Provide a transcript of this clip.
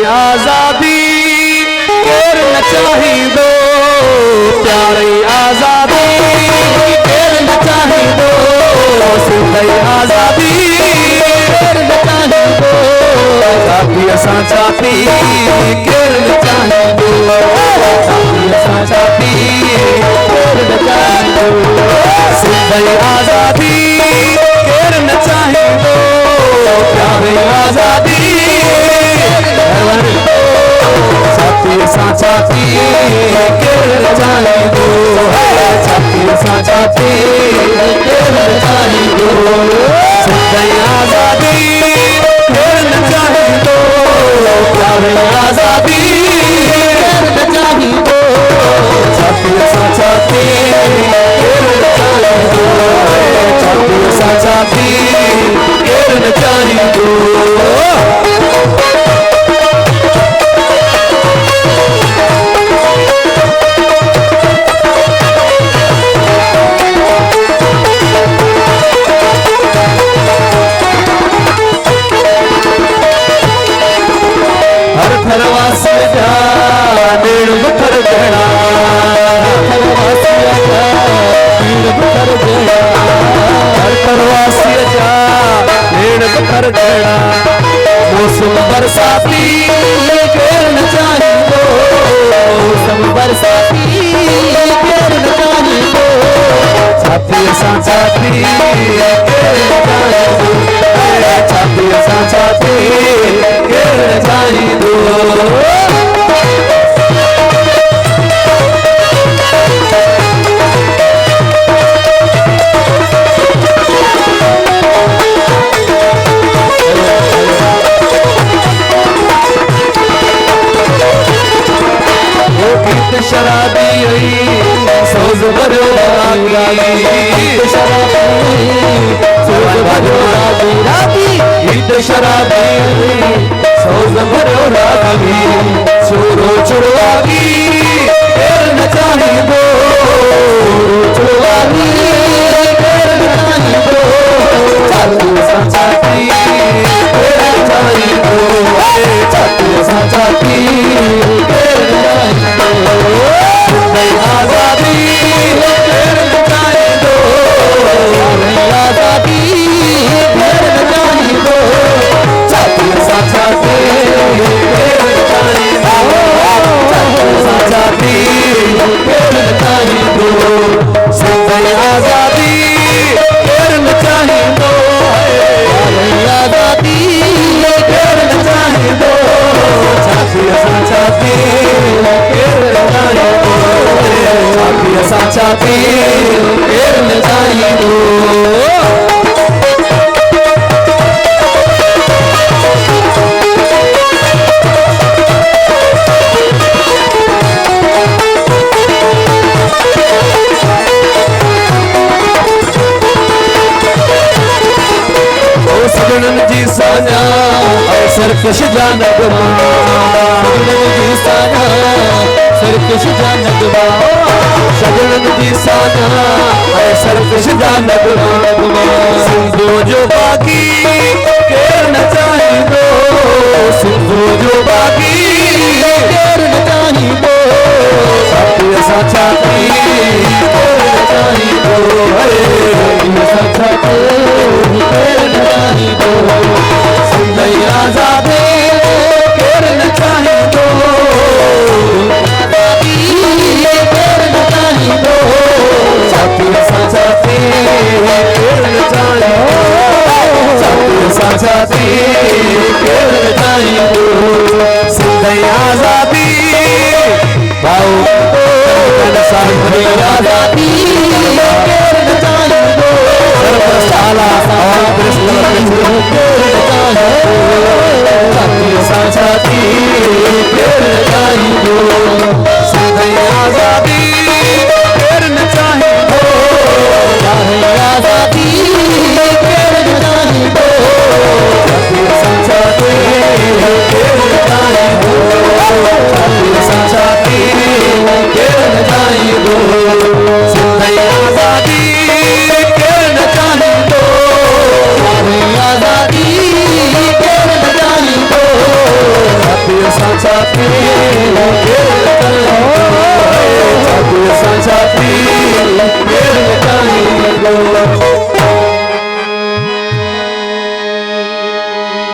आजादी केर न चाही दो, प्यारी आजादी केर न चाही दो, सिंधई आजादी केर न चाही दो, जाती असां चाती केर न चाही दो, जाती असां चाती केर न चाही दो, सिंधई आजादी केर न चाही दो, प्यारी आजादी छाती सा छाती केर न चाही दो, छाती सा छाती केर न चाही दो, सिंधई आजादी केर न चाही दो, प्यारी आजादी केर न चाही दो, छाती सा छाती केर न चाही दो, छाती सा छाती केर न चाही दो। मौसम बरसाती केर न चाही दो, मौसम बरसाती केर न चाही दो, छाती असां छाती केर न चाही दो, छाती असां छाती केर न चाही दो। शराबी सोज भरो रागी, शराबी सोज भरो रागी, गीत शराबी सोज भरो रागी, छोरो छुड़वागी केर न चाही दो, छुड़वागी केर न चाही दो, छाती सा छाती केर न चाही दो, छाती सा छाती केर न चाही दो, सिंधई आजादी केर न चाही दो, आजादी केर न चाही दो, छाती सा छाती केर न चाही दो, छाती सा छाती केर न चाही दो, सिंधई आजादी केर न चाही दो, आजादी केर न चाही दो, छाती सा छाती केर न चाही दो, छाती सा छाती केर न चाही दो। सगड़न जी साना सरकश जा नगमा, सगड़न जी साना सरकश जा नगमा, सगड़न जी साना सरकश जा नगमा, सिंधु जो बागी केर न चाही दो, सिंधु जो बागी केर न चाही दो, छाती असां छाती केर न चाही दो, असां छाती केर न चाही दो, सिंधई आजादी केर न चाही दो, आजादी केर न चाही दो, छाती असां छाती केर न चाही दो, छाती असां छाती केर न चाही दो, सिंधई आजादी भाऊ सिंधई आजादी केर न चाही दो, साला कृष्ण केर न चाही दो, छाती असां छाती केर न चाही दो, सिंधई आजादी केर न चाही दो, आजादी केर न चाही दो, छाती असां छाती केर न चाही दो, छाती असां छाती केर न चाही दो, सिंधई आजादी केर न चाही दो, आजादी केर न चाही दो, साथी हो केवल